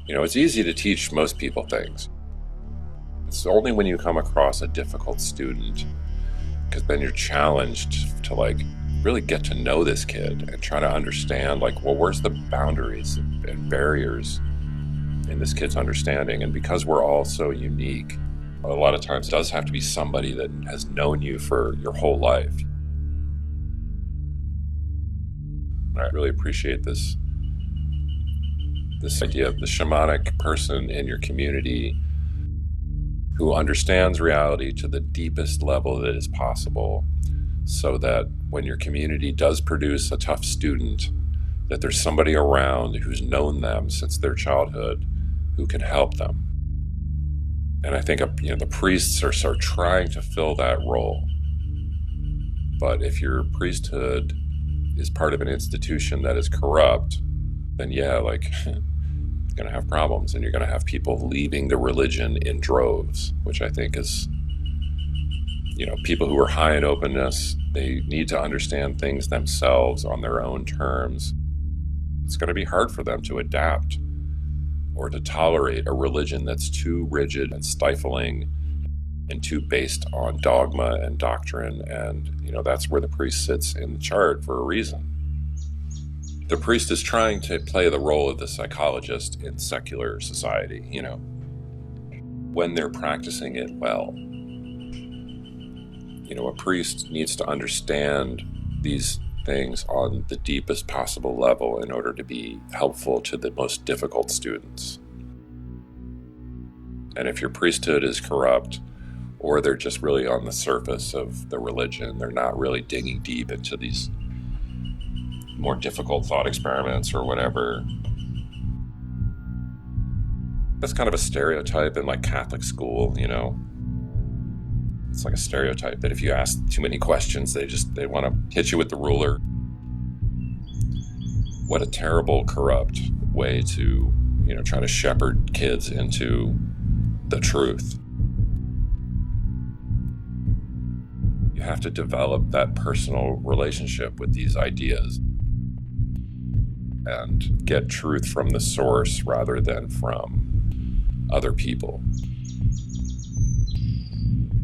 It's easy to teach most people things. It's only when you come across a difficult student, because then you're challenged to really get to know this kid and try to understand well, where's the boundaries and barriers in this kid's understanding. And because we're all so unique, a lot of times it does have to be somebody that has known you for your whole life. I really appreciate this idea of the shamanic person in your community who understands reality to the deepest level that is possible, so that when your community does produce a tough student, that there's somebody around who's known them since their childhood who can help them. And I think the priests are sort of trying to fill that role. But if your priesthood is part of an institution that is corrupt, then you're going to have problems, and you're going to have people leaving the religion in droves, which I think is, people who are high in openness, they need to understand things themselves on their own terms. It's going to be hard for them to adapt or to tolerate a religion that's too rigid and stifling and too based on dogma and doctrine. And, that's where the priest sits in the chart for a reason. The priest is trying to play the role of the psychologist in secular society, when they're practicing it well. A priest needs to understand these things on the deepest possible level in order to be helpful to the most difficult students. And if your priesthood is corrupt, or they're just really on the surface of the religion, they're not really digging deep into these more difficult thought experiments or whatever. That's kind of a stereotype in Catholic school, It's like a stereotype that if you ask too many questions, they want to hit you with the ruler. What a terrible, corrupt way to, try to shepherd kids into the truth. You have to develop that personal relationship with these ideas and get truth from the source rather than from other people.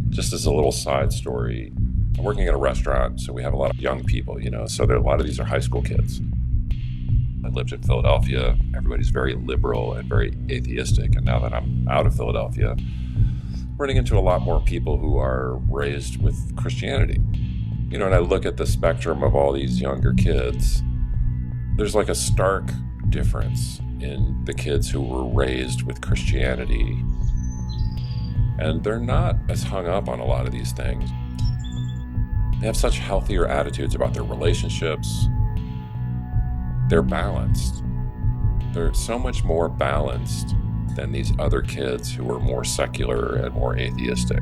Just as a little side story, I'm working at a restaurant, so we have a lot of young people, so a lot of these are high school kids. I lived in Philadelphia. Everybody's very liberal and very atheistic. And now that I'm out of Philadelphia, running into a lot more people who are raised with Christianity. And I look at the spectrum of all these younger kids, there's a stark difference in the kids who were raised with Christianity. And they're not as hung up on a lot of these things. They have such healthier attitudes about their relationships. They're balanced. They're so much more balanced than these other kids who are more secular and more atheistic,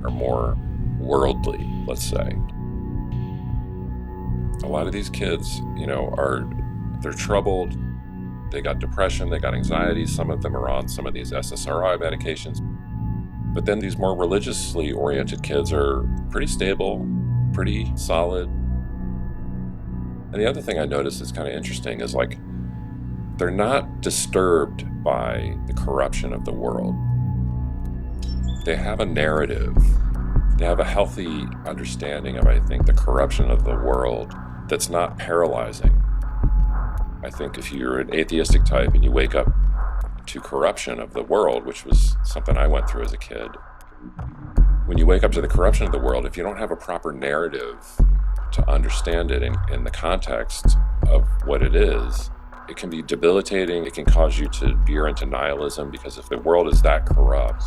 or more worldly, let's say. A lot of these kids, they're troubled. They got depression, they got anxiety. Some of them are on some of these SSRI medications. But then these more religiously oriented kids are pretty stable, pretty solid. And the other thing I noticed is kind of interesting is they're not disturbed by the corruption of the world. They have a narrative. They have a healthy understanding of, I think, the corruption of the world that's not paralyzing. I think if you're an atheistic type and you wake up to corruption of the world, which was something I went through as a kid, when you wake up to the corruption of the world, if you don't have a proper narrative to understand it in the context of what it is, it can be debilitating. It can cause you to veer into nihilism, because if the world is that corrupt,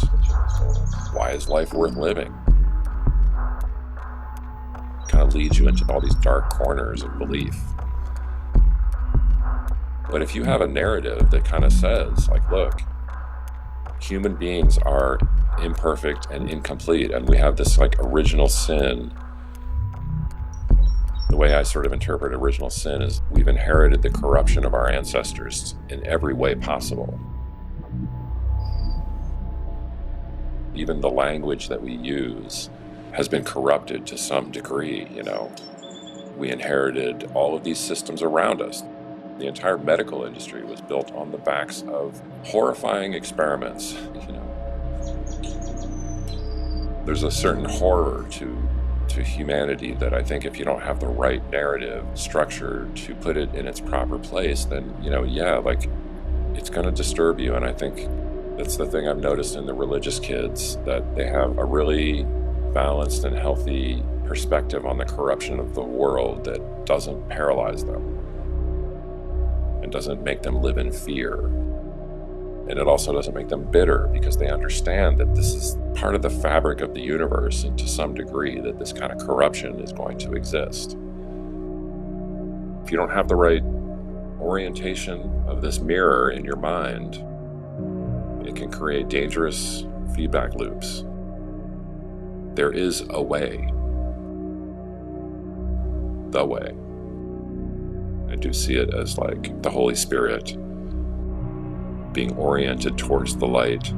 why is life worth living? It kind of leads you into all these dark corners of belief. But if you have a narrative that kind of says, look, human beings are imperfect and incomplete, and we have this original sin. The way I sort of interpret original sin is we've inherited the corruption of our ancestors in every way possible. Even the language that we use has been corrupted to some degree, We inherited all of these systems around us. The entire medical industry was built on the backs of horrifying experiments. There's a certain horror to humanity that I think if you don't have the right narrative structure to put it in its proper place, then, like, it's going to disturb you. And I think that's the thing I've noticed in the religious kids, that they have a really balanced and healthy perspective on the corruption of the world that doesn't paralyze them and doesn't make them live in fear. And it also doesn't make them bitter, because they understand that this is part of the fabric of the universe, and to some degree that this kind of corruption is going to exist. If you don't have the right orientation of this mirror in your mind, it can create dangerous feedback loops. There is a way. The way. I do see it as like the Holy Spirit being oriented towards the light